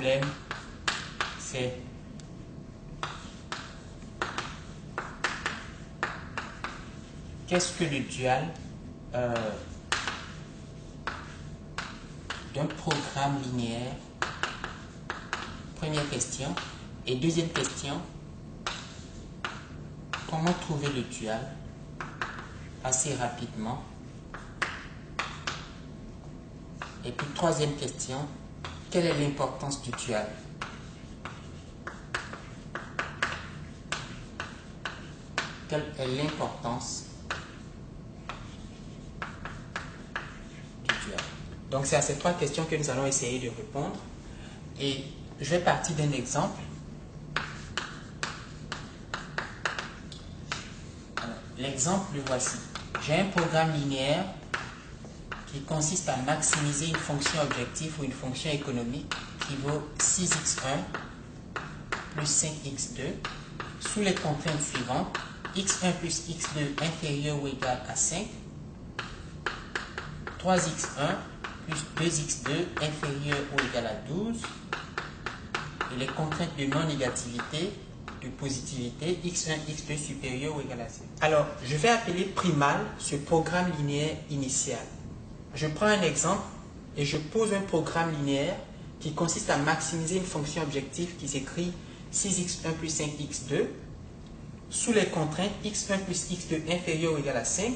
problème, c'est qu'est-ce que le dual d'un programme linéaire? Première question. Et deuxième question, comment trouver le dual assez rapidement? Et puis troisième question, quelle est l'importance du dual? Quelle est l'importance du dual? Donc c'est à ces trois questions que nous allons essayer de répondre. Et je vais partir d'un exemple. L'exemple, le voici. J'ai un programme linéaire qui consiste à maximiser une fonction objective ou une fonction économique qui vaut 6x1 plus 5x2 sous les contraintes suivantes: x1 plus x2 inférieur ou égal à 5, 3x1 plus 2x2 inférieur ou égal à 12, et les contraintes de non-négativité, de positivité, x1, x2 supérieur ou égal à 0. Alors, je vais appeler primal ce programme linéaire initial. Je prends un exemple et je pose un programme linéaire qui consiste à maximiser une fonction objective qui s'écrit 6x1 plus 5x2 sous les contraintes x1 plus x2 inférieur ou égal à 5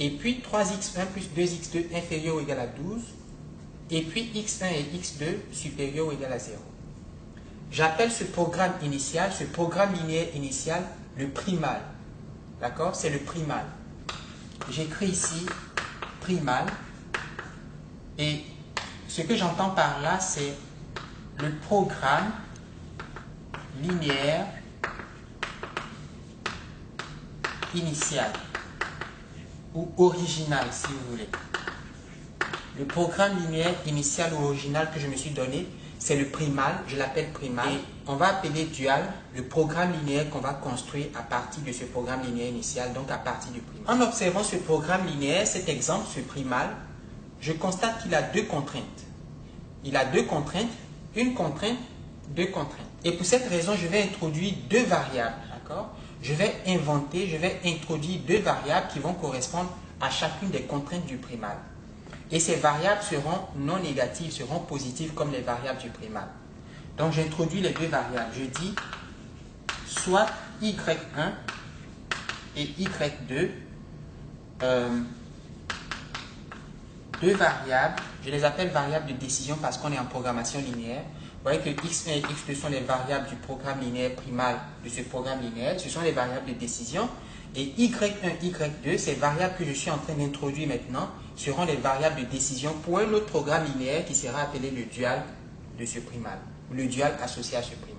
et puis 3x1 plus 2x2 inférieur ou égal à 12 et puis x1 et x2 supérieur ou égal à 0. J'appelle ce programme initial, ce programme linéaire initial, le primal. D'accord? C'est le primal. J'écris ici primal. Et ce que j'entends par là, c'est le programme linéaire initial ou original, si vous voulez. Le programme linéaire initial ou original que je me suis donné, c'est le primal, je l'appelle primal. Et on va appeler dual le programme linéaire qu'on va construire à partir de ce programme linéaire initial, donc à partir du primal. En observant ce programme linéaire, cet exemple, ce primal, je constate qu'il a deux contraintes. Il a deux contraintes, une contrainte, deux contraintes. Et pour cette raison, je vais introduire deux variables, d'accord? Je vais introduire deux variables qui vont correspondre à chacune des contraintes du primal. Et ces variables seront non négatives, seront positives comme les variables du primal. Donc j'introduis les deux variables. Je dis soit y1 et y2, deux variables, je les appelle variables de décision parce qu'on est en programmation linéaire. Vous voyez que x1 et x2 sont les variables du programme linéaire primal de ce programme linéaire. Ce sont les variables de décision. Et y1, y2, ces variables que je suis en train d'introduire maintenant, seront les variables de décision pour un autre programme linéaire qui sera appelé le dual de ce primal, ou le dual associé à ce primal.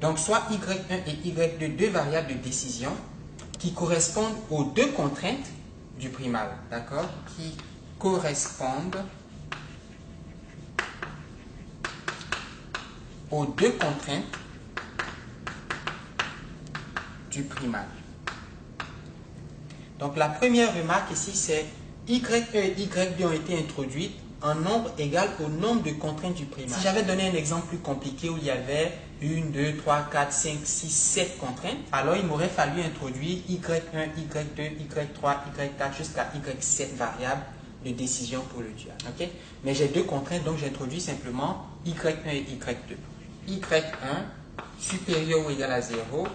Donc, soit y1 et y2, deux variables de décision qui correspondent aux deux contraintes du primal, d'accord? Qui correspondent aux deux contraintes du primal. Donc, la première remarque ici, c'est y1 et y2 ont été introduites en nombre égal au nombre de contraintes du primal. Si j'avais donné un exemple plus compliqué où il y avait 1, 2, 3, 4, 5, 6, 7 contraintes, alors il m'aurait fallu introduire y1, y2, y3, y4 jusqu'à y7 variables de décision pour le dual. Okay? Mais j'ai deux contraintes, donc j'introduis simplement y1 et y2. y1 supérieur ou égal à 0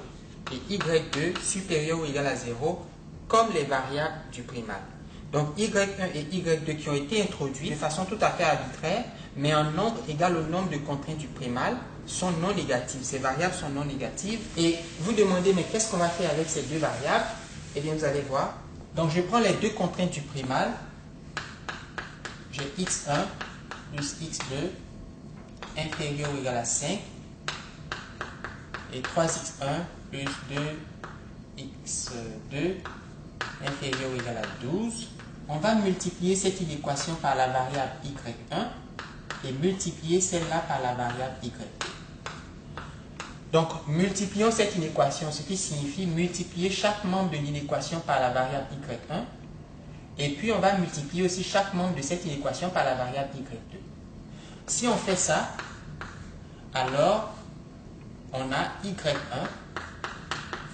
et y2 supérieur ou égal à 0 comme les variables du primal. Donc y1 et y2 qui ont été introduits de façon tout à fait arbitraire, mais en nombre égal au nombre de contraintes du primal, sont non négatives. Ces variables sont non négatives. Et vous demandez, mais qu'est-ce qu'on va faire avec ces deux variables? Eh bien, vous allez voir. Donc, je prends les deux contraintes du primal. J'ai x1 plus x2 inférieur ou égal à 5 et 3x1 plus 2x2 inférieur ou égal à 12. On va multiplier cette inéquation par la variable y1 et multiplier celle-là par la variable y2. Donc, multiplions cette inéquation, ce qui signifie multiplier chaque membre de l'inéquation par la variable y1. Et puis, on va multiplier aussi chaque membre de cette inéquation par la variable y2. Si on fait ça, alors, on a y1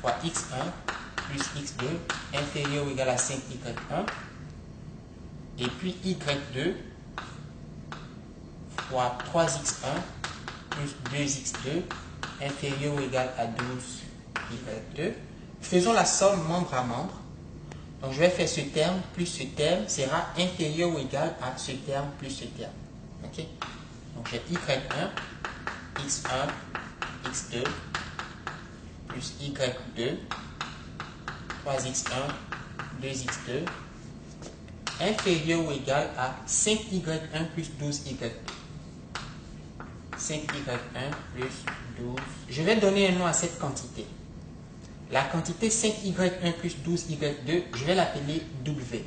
fois x1 plus x2 inférieur ou égal à 5y1. Et puis, y2 fois 3x1 plus 2x2 inférieur ou égal à 12y2. Faisons la somme membre à membre. Donc, je vais faire ce terme plus ce terme sera inférieur ou égal à ce terme plus ce terme. OK? Donc, j'ai y1, x1, x2, plus y2, 3x1, 2x2, inférieur ou égal à 5y1 plus 12y2. 5y1 plus 12. Je vais donner un nom à cette quantité. La quantité 5y1 plus 12y2, je vais l'appeler W.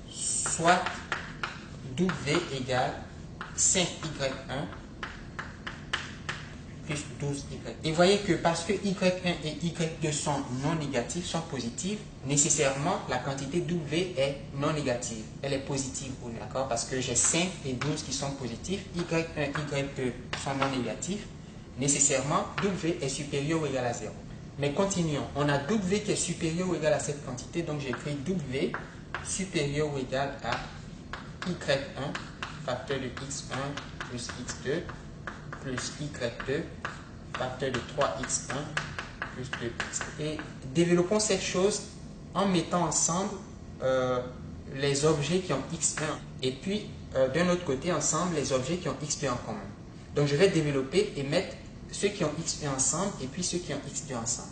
Soit W égale 5y1 plus 12y. Et voyez que parce que y1 et y2 sont non négatifs, sont positifs, nécessairement la quantité W est non négative. Elle est positive, d'accord? Parce que j'ai 5 et 12 qui sont positifs, y1 et y2 sont non négatifs, nécessairement W est supérieur ou égal à 0. Mais continuons, on a W qui est supérieur ou égal à cette quantité, donc j'écris W supérieur ou égal à y1 facteur de x1 plus x2 plus y2 facteur de 3x1 plus 2x. Et développons cette chose en mettant ensemble les objets qui ont x1 et puis d'un autre côté ensemble les objets qui ont x2 en commun. Donc je vais développer et mettre ceux qui ont x1 ensemble et puis ceux qui ont x2 ensemble.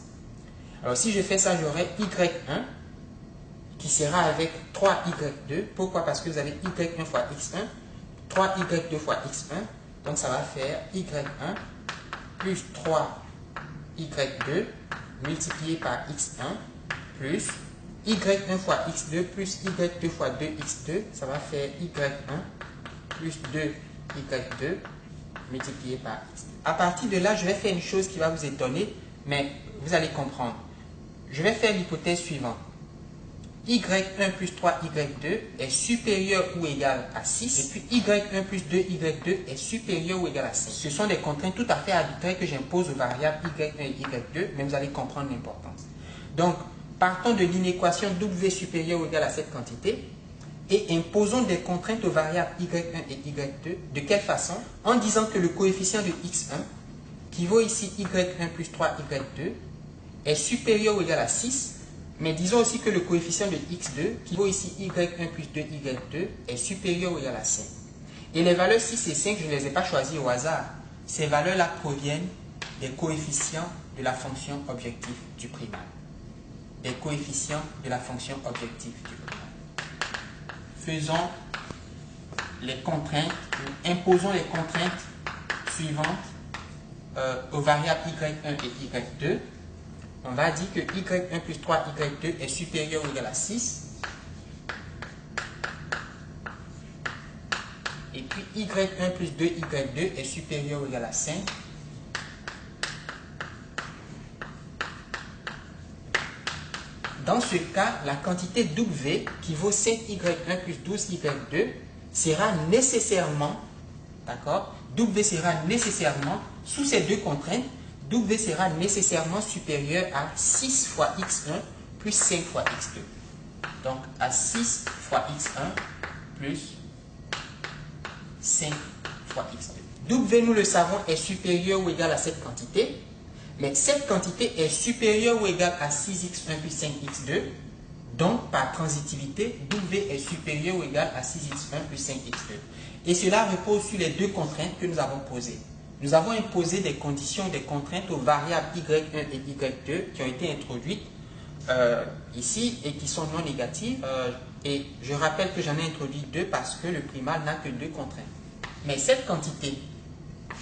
Alors si je fais ça, j'aurai y1 qui sera avec 3y2. Pourquoi? Parce que vous avez y1 fois x1, 3y2 fois x1. Donc ça va faire y1 plus 3y2 multiplié par x1 plus y1 fois x2 plus y2 fois 2x2. Ça va faire y1 plus 2y2 multiplié par x2. À partir de là, je vais faire une chose qui va vous étonner, mais vous allez comprendre. Je vais faire l'hypothèse suivante. y1 plus 3y2 est supérieur ou égal à 6 et puis y1 plus 2y2 est supérieur ou égal à 5. Ce sont des contraintes tout à fait arbitraires que j'impose aux variables y1 et y2, mais vous allez comprendre l'importance. Donc, partons de l'inéquation w supérieur ou égal à cette quantité et imposons des contraintes aux variables y1 et y2. De quelle façon? En disant que le coefficient de x1, qui vaut ici y1 plus 3y2, est supérieur ou égal à 6, mais disons aussi que le coefficient de x2, qui vaut ici y1 plus 2y2, est supérieur ou égal à 5. Et les valeurs 6 et 5, je ne les ai pas choisies au hasard. Ces valeurs-là proviennent des coefficients de la fonction objective du primal. Des coefficients de la fonction objective du primal. Faisons les contraintes, imposons les contraintes suivantes aux variables y1 et y2. On va dire que y1 plus 3y2 est supérieur ou égal à 6. Et puis y1 plus 2y2 est supérieur ou égal à 5. Dans ce cas, la quantité W qui vaut 5y1 plus 12y2 sera nécessairement, d'accord, W sera nécessairement, sous ces deux contraintes, W sera nécessairement supérieur à 6 fois x1 plus 5 fois x2. Donc, à 6 fois x1 plus 5 fois x2. W, nous le savons, est supérieur ou égal à cette quantité. Mais cette quantité est supérieure ou égale à 6x1 plus 5x2. Donc, par transitivité, W est supérieur ou égal à 6x1 plus 5x2. Et cela repose sur les deux contraintes que nous avons posées. Nous avons imposé des conditions, des contraintes aux variables y1 et y2 qui ont été introduites ici et qui sont non négatives. Et je rappelle que j'en ai introduit deux parce que le primal n'a que deux contraintes. Mais cette quantité,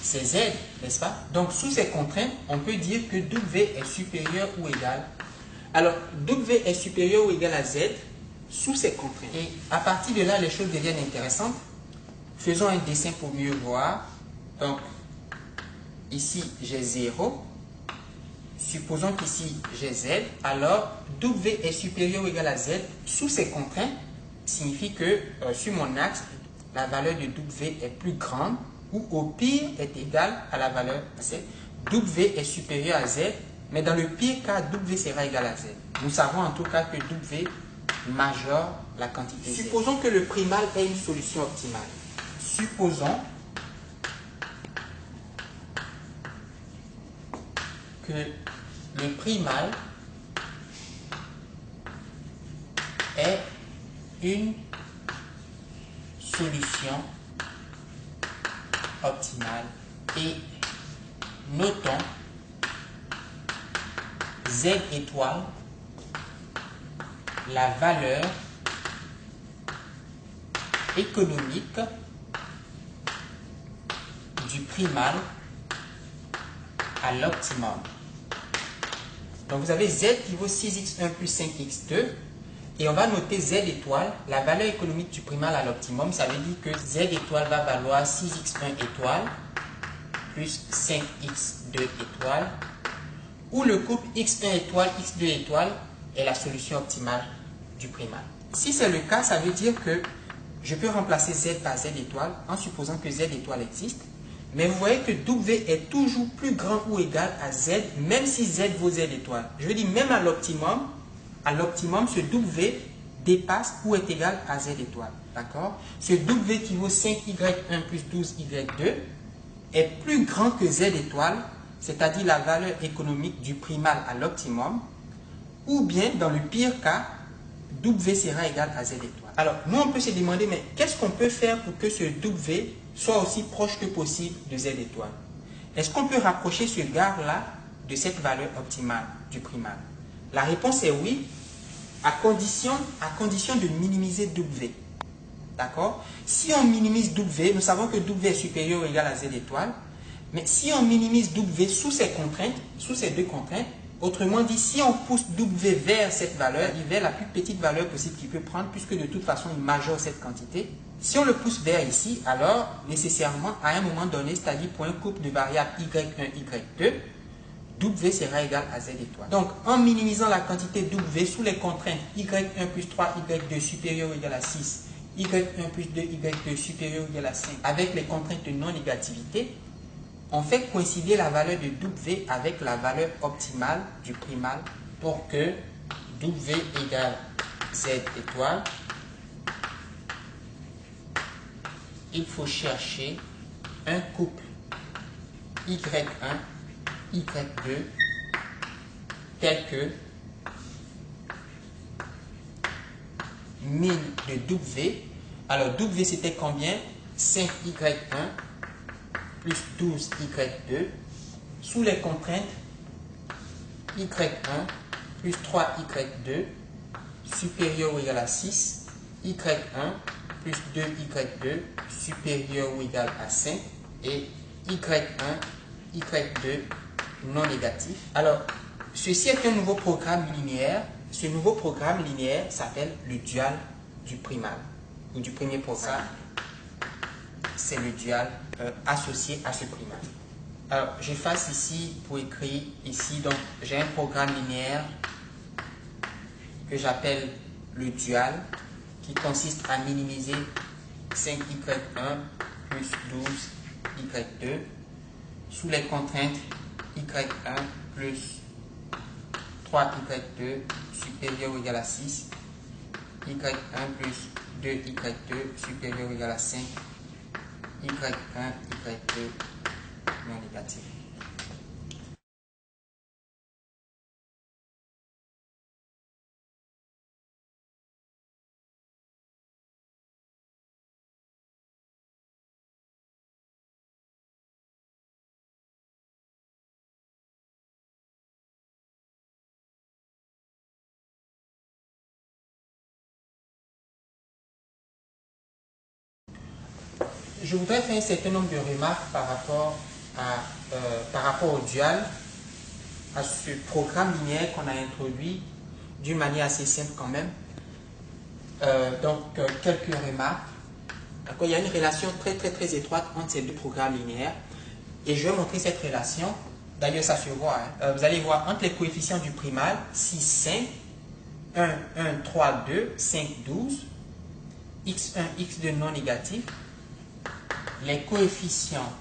c'est Z, n'est-ce pas? Donc, sous ces contraintes, on peut dire que W est supérieur ou égal. Alors, W est supérieur ou égal à Z sous ces contraintes. Et à partir de là, les choses deviennent intéressantes. Faisons un dessin pour mieux voir. Donc, ici, j'ai 0. Supposons qu'ici, j'ai Z. Alors, W est supérieur ou égal à Z sous ces contraintes signifie que sur mon axe, la valeur de W est plus grande ou au pire est égale à la valeur Z. W est supérieur à Z, mais dans le pire cas, W sera égal à Z. Nous savons en tout cas que W majore la quantité Z. Supposons que le primal est une solution optimale. Supposons que le primal est une solution optimale et notons Z étoile la valeur économique du primal à l'optimum. Donc vous avez Z qui vaut 6x1 plus 5x2 et on va noter Z étoile, la valeur économique du primal à l'optimum. Ça veut dire que Z étoile va valoir 6x1 étoile plus 5x2 étoile, où le couple x1 étoile, x2 étoile est la solution optimale du primal. Si c'est le cas, ça veut dire que je peux remplacer Z par Z étoile en supposant que Z étoile existe. Mais vous voyez que W est toujours plus grand ou égal à Z, même si Z vaut Z étoile. Je veux dire, même à l'optimum, ce W dépasse ou est égal à Z étoile. D'accord? Ce W qui vaut 5y1 plus 12y2 est plus grand que Z étoile, c'est-à-dire la valeur économique du primal à l'optimum, ou bien, dans le pire cas, W sera égal à Z étoile. Alors, nous, on peut se demander, mais qu'est-ce qu'on peut faire pour que ce W soit aussi proche que possible de Z étoile? Est-ce qu'on peut rapprocher ce gars-là de cette valeur optimale du primal? La réponse est oui, à condition de minimiser W. D'accord? Si on minimise W, nous savons que W est supérieur ou égal à Z étoile, mais si on minimise W sous ces contraintes, sous ces deux contraintes, autrement dit, si on pousse W vers cette valeur, vers la plus petite valeur possible qu'il peut prendre, puisque de toute façon, il majore cette quantité, si on le pousse vers ici, alors, nécessairement, à un moment donné, c'est-à-dire pour un couple de variables y1, y2, W sera égal à Z étoile. Donc, en minimisant la quantité W sous les contraintes y1 plus 3, y2 supérieur ou égal à 6, y1 plus 2, y2 supérieur ou égal à 5, avec les contraintes de non-négativité, on fait coïncider la valeur de W avec la valeur optimale du primal pour que W égale Z étoile. Il faut chercher un couple Y1, Y2 tel que min de W. Alors W c'était combien? 5Y1 plus 12y2 sous les contraintes y1 plus 3y2 supérieur ou égal à 6, y1 plus 2y2 supérieur ou égal à 5 et y1, y2 non négatif. Alors, ceci est un nouveau programme linéaire. Ce nouveau programme linéaire s'appelle le dual du primal ou du premier programme. C'est le dual associé à ce primal. Alors, j'efface ici pour écrire ici. Donc, j'ai un programme linéaire que j'appelle le dual qui consiste à minimiser 5y1 plus 12y2 sous les contraintes y1 plus 3y2 supérieur ou égal à 6, y1 plus 2y2 supérieur ou égal à 5, y1, y2 non négatif. je voudrais faire un certain nombre de remarques par rapport au dual, à ce programme linéaire qu'on a introduit d'une manière assez simple quand même. Quelques remarques. Il y a une relation très étroite entre ces deux programmes linéaires. Et je vais montrer cette relation. D'ailleurs, ça se voit. Vous allez voir entre les coefficients du primal, 6, 5, 1, 1, 3, 2, 5, 12, x1, x2 non négatif, les coefficients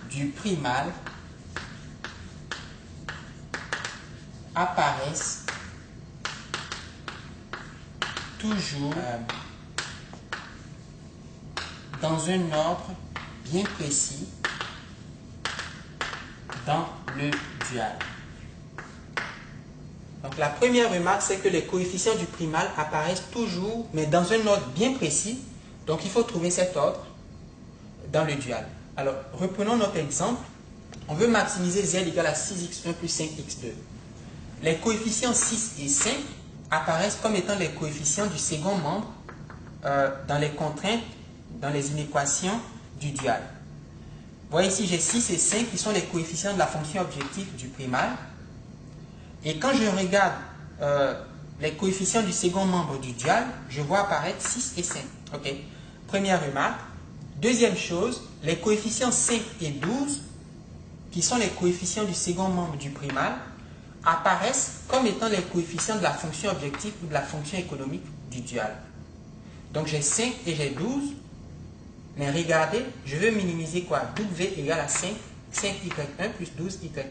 du primal apparaissent toujours dans un ordre bien précis dans le dual. Donc la première remarque, c'est que les coefficients du primal apparaissent toujours, mais dans un ordre bien précis. Donc il faut trouver cet ordre dans le dual. Alors reprenons notre exemple. On veut maximiser z égale à 6x1 plus 5x2. Les coefficients 6 et 5 apparaissent comme étant les coefficients du second membre dans les contraintes, dans les inéquations du dual. Vous voyez ici, j'ai 6 et 5 qui sont les coefficients de la fonction objective du primal. Et quand je regarde les coefficients du second membre du dual, je vois apparaître 6 et 5. Ok. Première remarque. Deuxième chose, les coefficients 5 et 12, qui sont les coefficients du second membre du primal, apparaissent comme étant les coefficients de la fonction objective ou de la fonction économique du dual. Donc j'ai 5 et j'ai 12, mais regardez, je veux minimiser quoi? W égale à 5, 5y1 plus 12y2.